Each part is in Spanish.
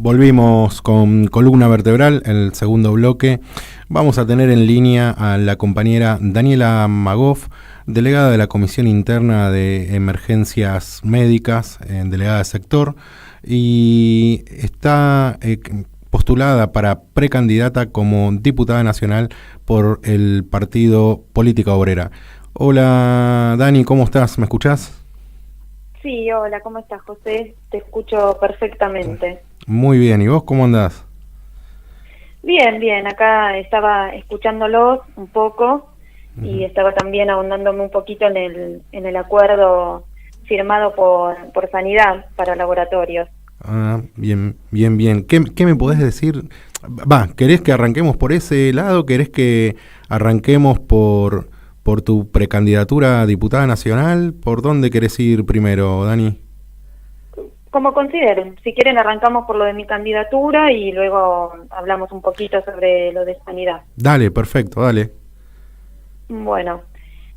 Volvimos con Columna Vertebral, el segundo bloque. Vamos a tener en línea a la compañera Daniela Magoff, delegada de la Comisión Interna de Emergencias Médicas, delegada de sector, y está postulada para precandidata como diputada nacional por el Partido Política Obrera. Hola Dani, ¿cómo estás? ¿Me escuchás? Sí, hola, ¿cómo estás, José? Te escucho perfectamente. Muy bien, ¿y vos cómo andás? Bien, bien, acá estaba escuchándolos un poco y estaba también ahondándome un poquito en el acuerdo firmado por Sanidad para laboratorios. Ah, bien, bien, bien. ¿Qué me podés decir? ¿Querés que arranquemos por ese lado? ¿Querés que arranquemos por tu precandidatura a diputada nacional? ¿Por dónde querés ir primero, Dani? Como consideren, si quieren arrancamos por lo de mi candidatura y luego hablamos un poquito sobre lo de Sanidad. Dale, perfecto, dale. Bueno,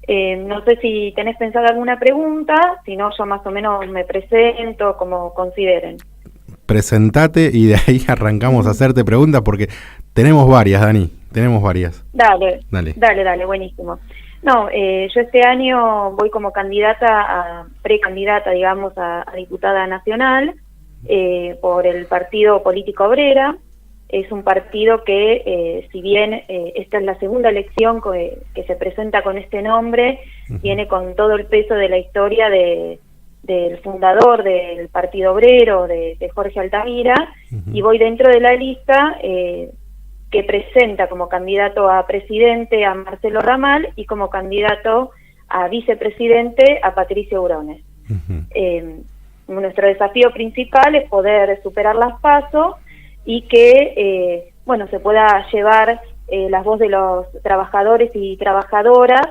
no sé si tenés pensado alguna pregunta, si no yo más o menos me presento como consideren. Presentate y de ahí arrancamos a hacerte preguntas porque tenemos varias, Dani, tenemos varias. Dale, Dale. dale, buenísimo. No, yo este año voy como precandidata, digamos, a diputada nacional por el Partido Política Obrera. Es un partido que, si bien esta es la segunda elección que se presenta con este nombre, viene con todo el peso de la historia del fundador del Partido Obrero, de Jorge Altamira, y voy dentro de la lista que presenta como candidato a presidente a Marcelo Ramal y como candidato a vicepresidente a Patricio Burones. Nuestro desafío principal es poder superar las PASO y que se pueda llevar la voz de los trabajadores y trabajadoras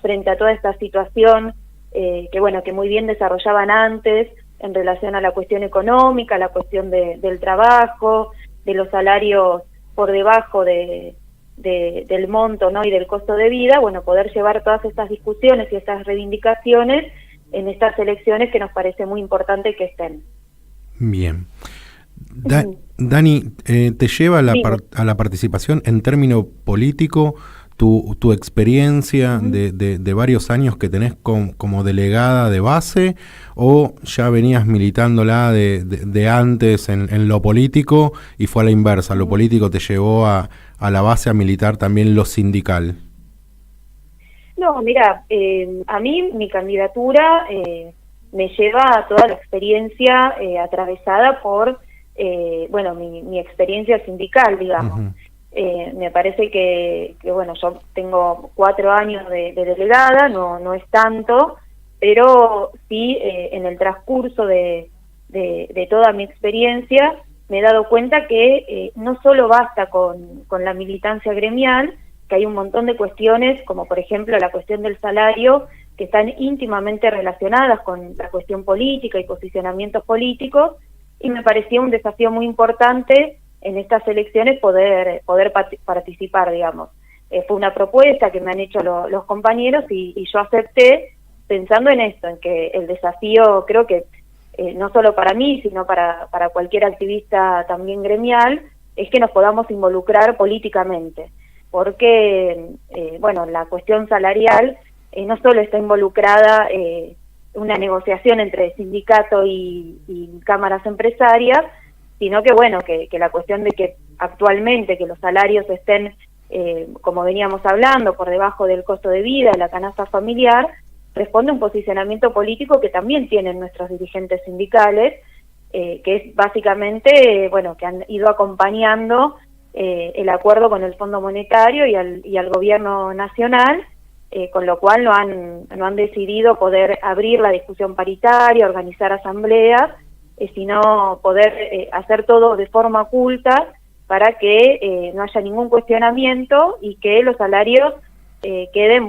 frente a toda esta situación que muy bien desarrollaban antes en relación a la cuestión económica, la cuestión del trabajo, de los salarios por debajo del monto, ¿no?, y del costo de vida. Poder llevar todas estas discusiones y estas reivindicaciones en estas elecciones que nos parece muy importante que estén. Bien. Dani, ¿te lleva a la participación en término político tu experiencia de varios años que tenés como delegada de base, o ya venías militándola de antes en lo político y fue a la inversa? ¿Lo político te llevó a la base a militar también lo sindical? No, mira, a mí mi candidatura me lleva a toda la experiencia atravesada por mi experiencia sindical, digamos. Me parece que yo tengo 4 años de delegada, no es tanto, pero sí en el transcurso de toda mi experiencia me he dado cuenta que no solo basta con la militancia gremial, que hay un montón de cuestiones, como por ejemplo la cuestión del salario, que están íntimamente relacionadas con la cuestión política y posicionamientos políticos, y me parecía un desafío muy importante en estas elecciones poder participar, digamos. Fue una propuesta que me han hecho los compañeros y yo acepté pensando en esto, en que el desafío, creo que no solo para mí, sino para cualquier activista también gremial, es que nos podamos involucrar políticamente, porque la cuestión salarial no solo está involucrada una negociación entre sindicato y cámaras empresarias, sino que la cuestión de que actualmente que los salarios estén, como veníamos hablando, por debajo del costo de vida, de la canasta familiar, responde a un posicionamiento político que también tienen nuestros dirigentes sindicales, que es básicamente, que han ido acompañando el acuerdo con el Fondo Monetario y al gobierno nacional, con lo cual no han decidido poder abrir la discusión paritaria, organizar asambleas, sino poder hacer todo de forma oculta para que no haya ningún cuestionamiento y que los salarios queden,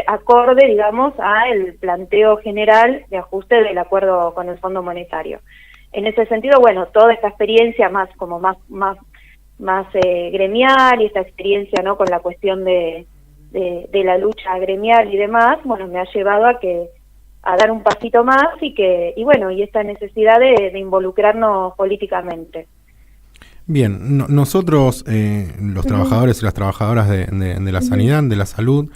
acorde, digamos, al planteo general de ajuste del acuerdo con el Fondo Monetario. En ese sentido, toda esta experiencia más gremial y esta experiencia, ¿no?, con la cuestión de la lucha gremial y demás, me ha llevado a que a dar un pasito más y bueno, y esta necesidad de involucrarnos políticamente. Bien, nosotros, los trabajadores y las trabajadoras de la sanidad, de la salud,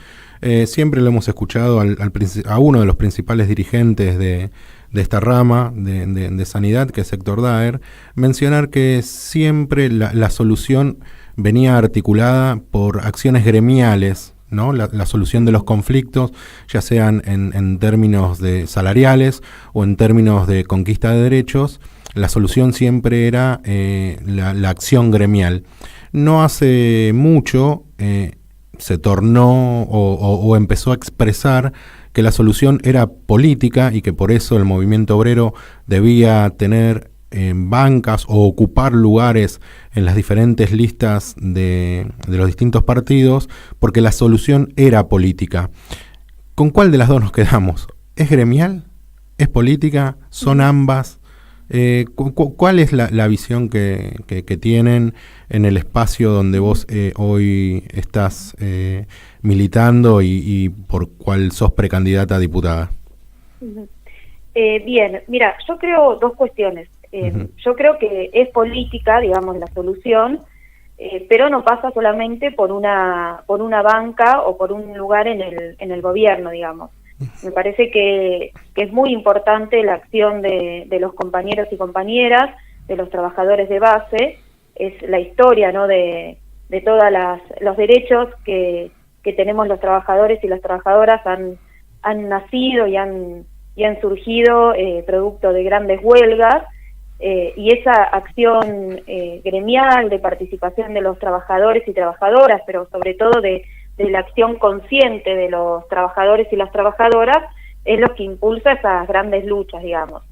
siempre lo hemos escuchado a uno de los principales dirigentes de esta rama de sanidad, que es Héctor Daer, mencionar que siempre la solución venía articulada por acciones gremiales, ¿no? La solución de los conflictos, ya sean en términos de salariales o en términos de conquista de derechos, la solución siempre era la acción gremial. No hace mucho se tornó o empezó a expresar que la solución era política y que por eso el movimiento obrero debía tener bancas o ocupar lugares en las diferentes listas de los distintos partidos, porque la solución era política. ¿Con cuál de las dos nos quedamos? ¿Es gremial? ¿Es política? ¿Son ambas? ¿Cuál es la visión que tienen en el espacio donde vos hoy estás militando y por cuál sos precandidata a diputada? Bien, mira, yo creo dos cuestiones. Yo creo que es política, digamos, la solución, pero no pasa solamente por una banca o por un lugar en el gobierno, digamos. Me parece que es muy importante la acción de los compañeros y compañeras, de los trabajadores de base, es la historia, ¿no?, de todos los derechos que tenemos los trabajadores y las trabajadoras han nacido y han surgido producto de grandes huelgas, y esa acción gremial de participación de los trabajadores y trabajadoras, pero sobre todo de la acción consciente de los trabajadores y las trabajadoras, es lo que impulsa esas grandes luchas, digamos.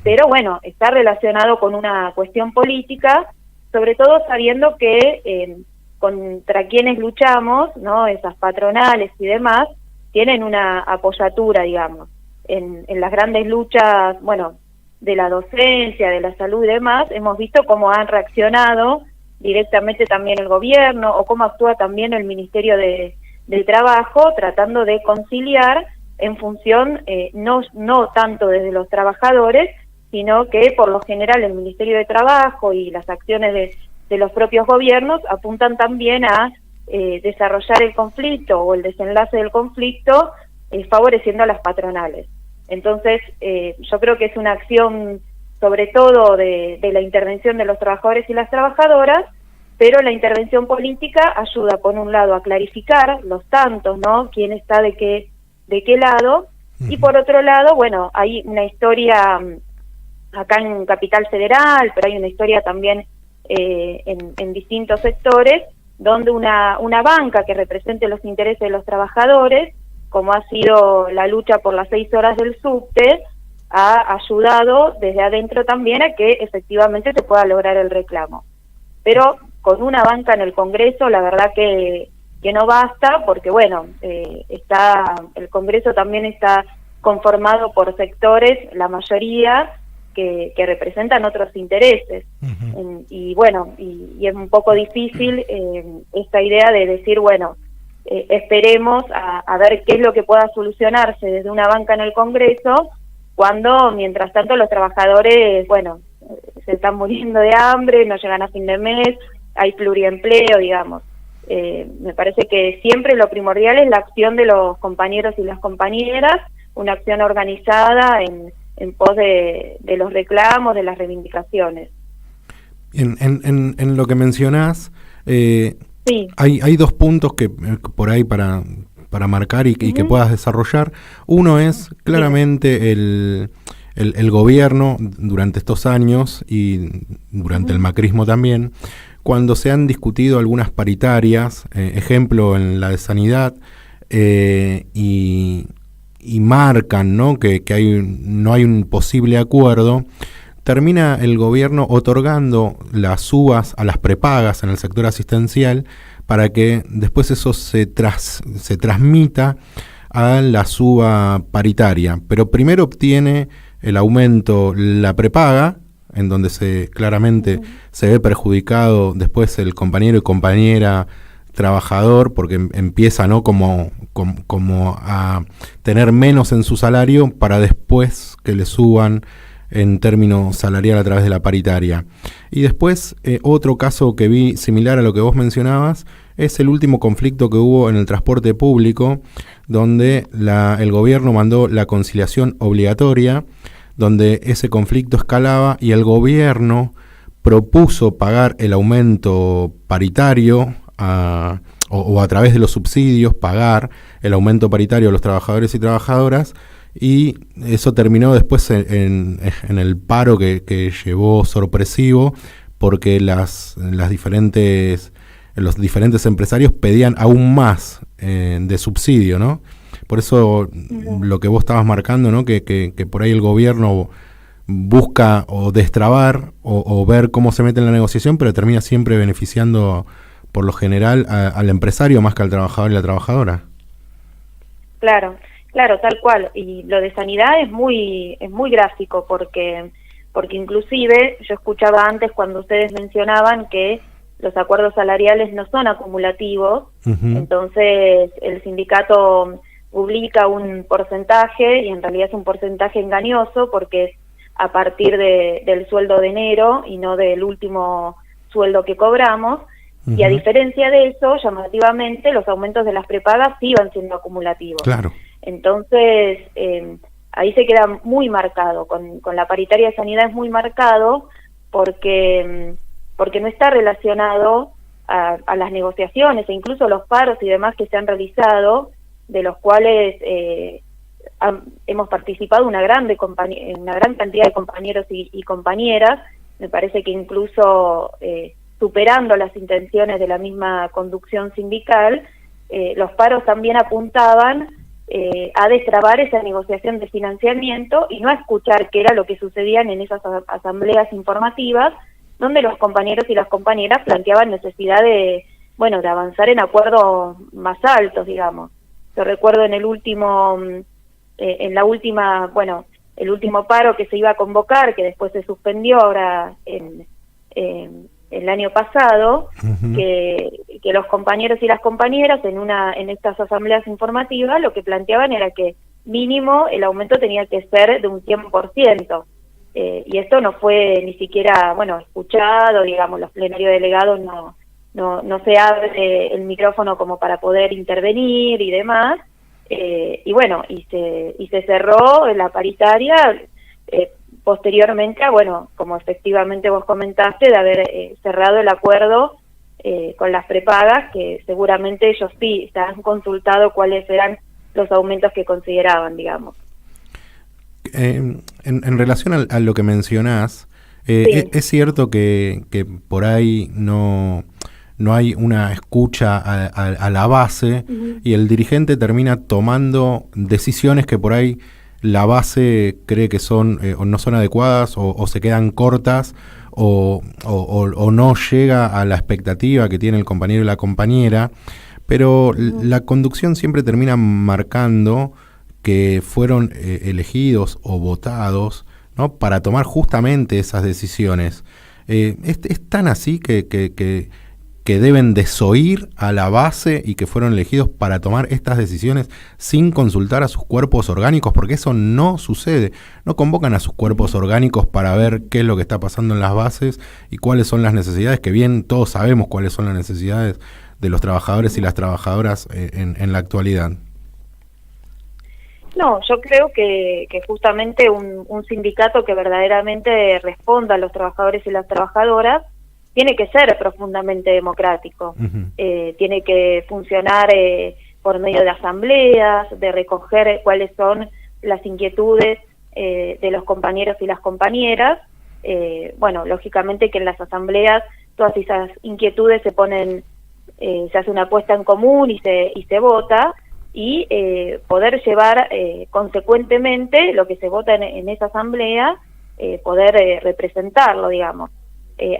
Pero bueno, está relacionado con una cuestión política, sobre todo sabiendo que contra quienes luchamos, ¿no?, esas patronales y demás, tienen una apoyatura, digamos. En las grandes luchas, bueno, de la docencia, de la salud y demás, hemos visto cómo han reaccionado directamente también el gobierno, o cómo actúa también el Ministerio del Trabajo, tratando de conciliar en función, no tanto desde los trabajadores, sino que por lo general el Ministerio de Trabajo y las acciones de los propios gobiernos apuntan también a desarrollar el conflicto o el desenlace del conflicto, favoreciendo a las patronales. Entonces, yo creo que es una acción sobre todo de la intervención de los trabajadores y las trabajadoras, pero la intervención política ayuda, por un lado, a clarificar los tantos, ¿no?, quién está de qué lado, y por otro lado, bueno, hay una historia acá en Capital Federal, pero hay una historia también en distintos sectores, donde una banca que represente los intereses de los trabajadores, como ha sido la lucha por las 6 horas del subte, ha ayudado desde adentro también a que efectivamente se pueda lograr el reclamo. Pero con una banca en el Congreso, la verdad que no basta, porque bueno, el Congreso también está conformado por sectores, la mayoría, que representan otros intereses. Y bueno, y es un poco difícil esta idea de decir, bueno, esperemos a ver qué es lo que pueda solucionarse desde una banca en el Congreso, cuando mientras tanto los trabajadores, bueno, se están muriendo de hambre, no llegan a fin de mes, hay pluriempleo, digamos. Me parece que siempre lo primordial es la acción de los compañeros y las compañeras, una acción organizada en pos de los reclamos, de las reivindicaciones. En lo que mencionás, sí, hay dos puntos que por ahí para marcar y que puedas desarrollar. Uno es claramente el gobierno durante estos años y durante el macrismo también, cuando se han discutido algunas paritarias, ejemplo en la de sanidad, y marcan, ¿no?, que no hay un posible acuerdo, termina el gobierno otorgando las subas a las prepagas en el sector asistencial para que después eso se transmita a la suba paritaria. Pero primero obtiene el aumento la prepaga, en donde claramente se ve perjudicado después el compañero y compañera trabajador, porque empieza, ¿no?, como a tener menos en su salario para después que le suban en términos salarial a través de la paritaria. Y después, otro caso que vi similar a lo que vos mencionabas, es el último conflicto que hubo en el transporte público, donde el gobierno mandó la conciliación obligatoria, donde ese conflicto escalaba y el gobierno propuso pagar el aumento paritario o a través de los subsidios pagar el aumento paritario a los trabajadores y trabajadoras, y eso terminó después en el paro que llevó sorpresivo, porque los diferentes empresarios pedían aún más de subsidio, ¿no? Por eso lo que vos estabas marcando, ¿no?, que por ahí el gobierno busca o destrabar o ver cómo se mete en la negociación, pero termina siempre beneficiando por lo general al empresario más que al trabajador y la trabajadora. Claro, tal cual. Y lo de sanidad es muy gráfico porque inclusive yo escuchaba antes cuando ustedes mencionaban que los acuerdos salariales no son acumulativos, entonces el sindicato publica un porcentaje y en realidad es un porcentaje engañoso porque es a partir del sueldo de enero y no del último sueldo que cobramos. Y a diferencia de eso, llamativamente, los aumentos de las prepagas sí van siendo acumulativos. Claro. Entonces, ahí se queda muy marcado, con la paritaria de sanidad es muy marcado porque no está relacionado a las negociaciones e incluso los paros y demás que se han realizado, de los cuales hemos participado una gran cantidad de compañeros y compañeras. Me parece que incluso superando las intenciones de la misma conducción sindical, los paros también apuntaban a destrabar esa negociación de financiamiento y no a escuchar qué era lo que sucedía en esas asambleas informativas, donde los compañeros y las compañeras planteaban necesidad de avanzar en acuerdos más altos, digamos. Yo recuerdo el último paro que se iba a convocar, que después se suspendió ahora el año pasado, que los compañeros y las compañeras en estas asambleas informativas lo que planteaban era que mínimo el aumento tenía que ser de un 100%, y esto no fue ni siquiera escuchado, digamos, los plenarios delegados no se abre el micrófono como para poder intervenir y demás, y se cerró la paritaria posteriormente como efectivamente vos comentaste, de haber cerrado el acuerdo con las prepagas, que seguramente ellos sí se han consultado cuáles eran los aumentos que consideraban, digamos. En relación a lo que mencionás, sí. Es cierto que por ahí no hay una escucha a la base, y el dirigente termina tomando decisiones que por ahí la base cree que son o no son adecuadas o se quedan cortas o no llega a la expectativa que tiene el compañero y la compañera, pero la conducción siempre termina marcando que fueron elegidos o votados, ¿no?, para tomar justamente esas decisiones. ¿Es tan así que deben desoír a la base y que fueron elegidos para tomar estas decisiones sin consultar a sus cuerpos orgánicos? Porque eso no sucede. No convocan a sus cuerpos orgánicos para ver qué es lo que está pasando en las bases y cuáles son las necesidades, que bien todos sabemos cuáles son las necesidades de los trabajadores y las trabajadoras en la actualidad. No, yo creo que justamente un sindicato que verdaderamente responda a los trabajadores y las trabajadoras tiene que ser profundamente democrático, tiene que funcionar por medio de asambleas, de recoger cuáles son las inquietudes de los compañeros y las compañeras. Lógicamente que en las asambleas todas esas inquietudes se ponen, se hace una puesta en común y se vota, y poder llevar consecuentemente lo que se vota en esa asamblea, poder representarlo, digamos.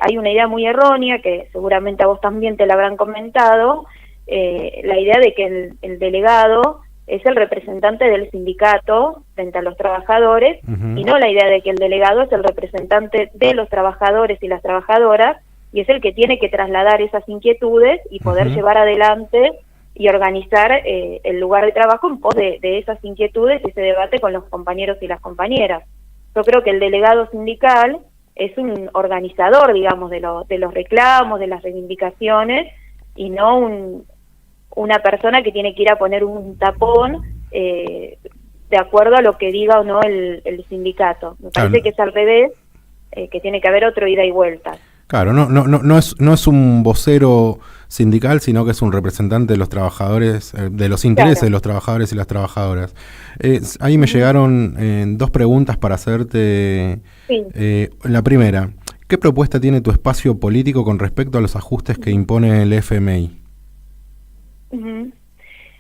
Hay una idea muy errónea, que seguramente a vos también te la habrán comentado, la idea de que el delegado es el representante del sindicato frente a los trabajadores, y no la idea de que el delegado es el representante de los trabajadores y las trabajadoras y es el que tiene que trasladar esas inquietudes y poder llevar adelante y organizar el lugar de trabajo en pos de esas inquietudes y ese debate con los compañeros y las compañeras. Yo creo que el delegado sindical es un organizador, digamos, de los reclamos, de las reivindicaciones, y no una persona que tiene que ir a poner un tapón de acuerdo a lo que diga o no el sindicato. Me parece que es al revés, que tiene que haber otro ida y vuelta. Claro, no es un vocero sindical, sino que es un representante de los trabajadores, de los intereses de los trabajadores y las trabajadoras. Ahí me llegaron 2 preguntas para hacerte. Sí. La primera, ¿qué propuesta tiene tu espacio político con respecto a los ajustes que impone el FMI?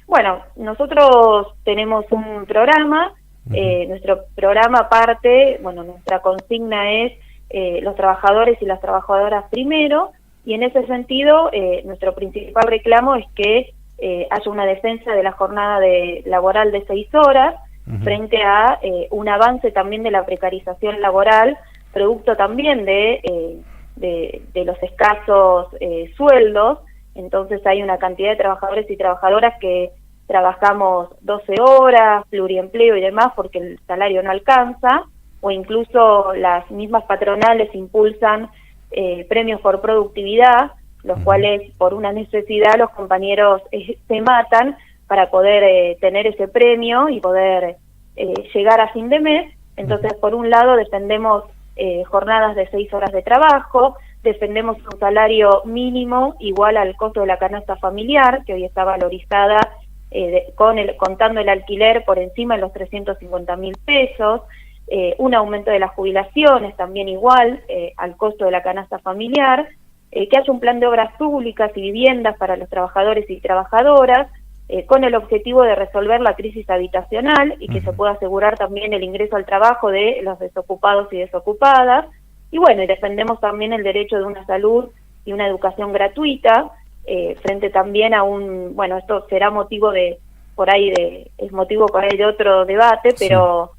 Bueno, nosotros tenemos un programa, nuestro programa parte, nuestra consigna es los trabajadores y las trabajadoras primero, y en ese sentido nuestro principal reclamo es que haya una defensa de la jornada laboral de 6 horas, frente a un avance también de la precarización laboral, producto también de los escasos sueldos. Entonces hay una cantidad de trabajadores y trabajadoras que trabajamos 12 horas, pluriempleo y demás, porque el salario no alcanza, o incluso las mismas patronales impulsan premios por productividad, los cuales por una necesidad los compañeros se matan para poder tener ese premio y poder llegar a fin de mes. Entonces, por un lado, defendemos jornadas de 6 horas de trabajo, defendemos un salario mínimo igual al costo de la canasta familiar, que hoy está valorizada contando el alquiler por encima de los 350.000 pesos, un aumento de las jubilaciones también igual al costo de la canasta familiar, que haya un plan de obras públicas y viviendas para los trabajadores y trabajadoras, con el objetivo de resolver la crisis habitacional y que se pueda asegurar también el ingreso al trabajo de los desocupados y desocupadas. Y bueno, y defendemos también el derecho de una salud y una educación gratuita, frente también a esto será motivo es motivo por ahí de otro debate, pero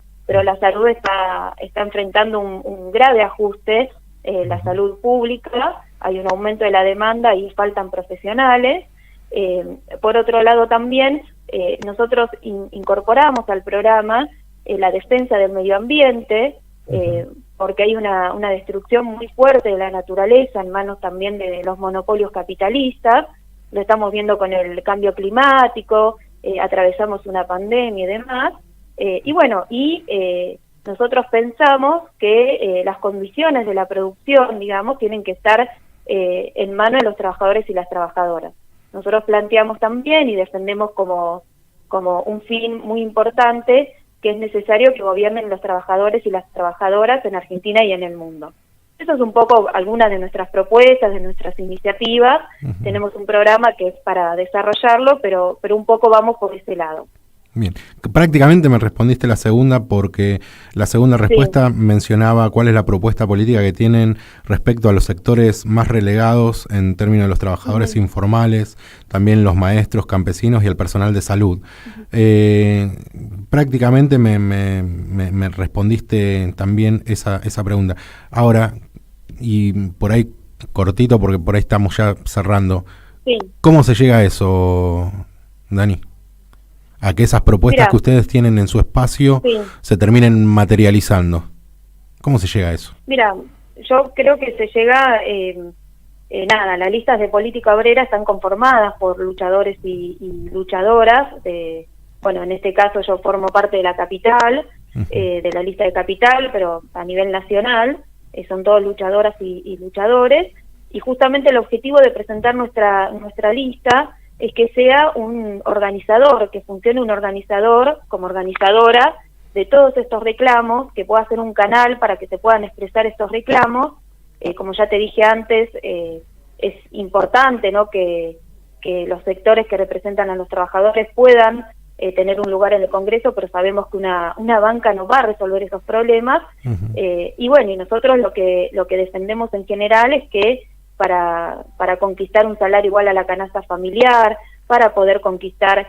la salud está enfrentando un grave ajuste, la salud pública, hay un aumento de la demanda y faltan profesionales. Por otro lado también, nosotros incorporamos al programa la defensa del medio ambiente, porque hay una destrucción muy fuerte de la naturaleza en manos también de los monopolios capitalistas. Lo estamos viendo con el cambio climático, atravesamos una pandemia y demás, nosotros pensamos que las condiciones de la producción, digamos, tienen que estar en manos de los trabajadores y las trabajadoras. Nosotros planteamos también y defendemos como un fin muy importante que es necesario que gobiernen los trabajadores y las trabajadoras en Argentina y en el mundo. Eso es un poco algunas de nuestras propuestas, de nuestras iniciativas. Tenemos un programa que es para desarrollarlo, pero un poco vamos por ese lado. Bien, prácticamente me respondiste la segunda, porque la segunda respuesta mencionaba cuál es la propuesta política que tienen respecto a los sectores más relegados en términos de los trabajadores informales, también los maestros, campesinos y el personal de salud. Prácticamente me respondiste también esa pregunta. Ahora, y por ahí cortito, porque por ahí estamos ya cerrando, ¿cómo se llega a eso, Dani? A que esas propuestas que ustedes tienen en su espacio se terminen materializando. ¿Cómo se llega a eso? Mira, yo creo que se llega, las listas de política obrera están conformadas por luchadores y luchadoras. En este caso yo formo parte de la capital, de la lista de capital, pero a nivel nacional son todos luchadoras y luchadores. Y justamente el objetivo de presentar nuestra lista es que sea un organizador, que funcione un organizador como organizadora de todos estos reclamos, que pueda ser un canal para que se puedan expresar estos reclamos. Como ya te dije antes, es importante, ¿no?, que los sectores que representan a los trabajadores puedan tener un lugar en el Congreso, pero sabemos que una banca no va a resolver esos problemas. Y nosotros lo que defendemos en general es que para conquistar un salario igual a la canasta familiar, para poder conquistar,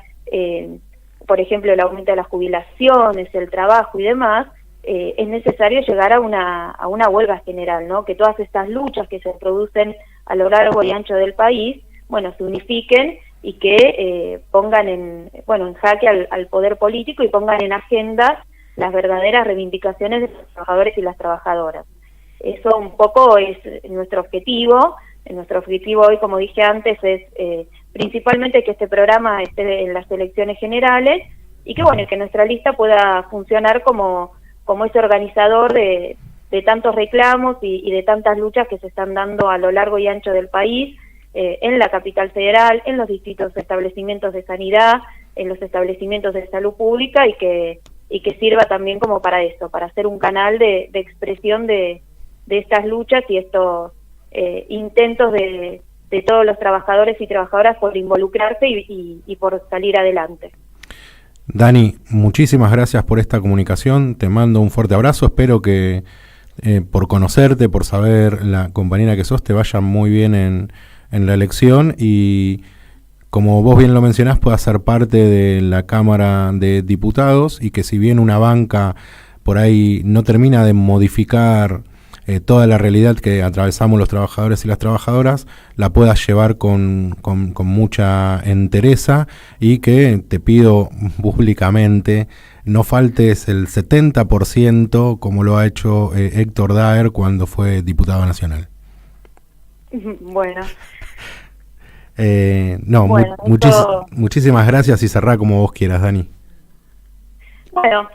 por ejemplo, el aumento de las jubilaciones, el trabajo y demás, es necesario llegar a una huelga general, ¿no? Que todas estas luchas que se producen a lo largo y ancho del país, bueno, se unifiquen y que pongan en jaque al poder político y pongan en agenda las verdaderas reivindicaciones de los trabajadores y las trabajadoras. Eso un poco es nuestro objetivo. Nuestro objetivo hoy, como dije antes, es principalmente que este programa esté en las elecciones generales y que, bueno, que nuestra lista pueda funcionar como ese organizador de tantos reclamos y de tantas luchas que se están dando a lo largo y ancho del país, en la capital federal, en los distintos establecimientos de sanidad, en los establecimientos de salud pública y que sirva también como para eso, para ser un canal de expresión de estas luchas y estos intentos de todos los trabajadores y trabajadoras por involucrarse y por salir adelante. Dani, muchísimas gracias por esta comunicación, te mando un fuerte abrazo, espero que por conocerte, por saber la compañera que sos, te vaya muy bien en la elección y, como vos bien lo mencionás, puedas ser parte de la Cámara de Diputados y que si bien una banca por ahí no termina de modificar toda la realidad que atravesamos los trabajadores y las trabajadoras, la puedas llevar con mucha entereza y que te pido públicamente no faltes el 70% como lo ha hecho Héctor Daer cuando fue diputado nacional. Bueno. Muchísimas gracias y cerrá como vos quieras, Dani. Bueno,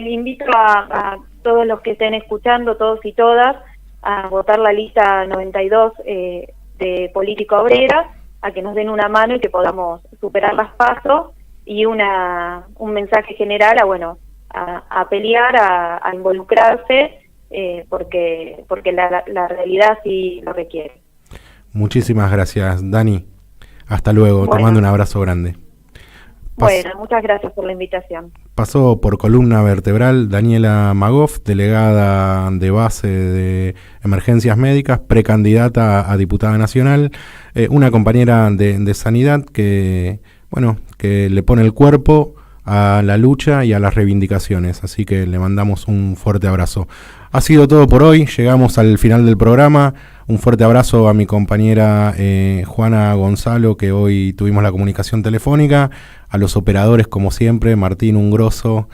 invito a todos los que estén escuchando, todos y todas, a votar la lista 92 de Política Obrera, a que nos den una mano y que podamos superar las PASO y un mensaje general a pelear, a involucrarse, porque la realidad sí lo requiere. Muchísimas gracias, Dani. Hasta luego, te mando un abrazo grande. Muchas gracias por la invitación. Pasó por Columna Vertebral Daniela Magoff, delegada de base de emergencias médicas, precandidata a diputada nacional, una compañera de sanidad que le pone el cuerpo a la lucha y a las reivindicaciones, así que le mandamos un fuerte abrazo. Ha sido todo por hoy, llegamos al final del programa. Un fuerte abrazo a mi compañera Juana Gonzalo, que hoy tuvimos la comunicación telefónica, a los operadores como siempre, Martín, un grosso,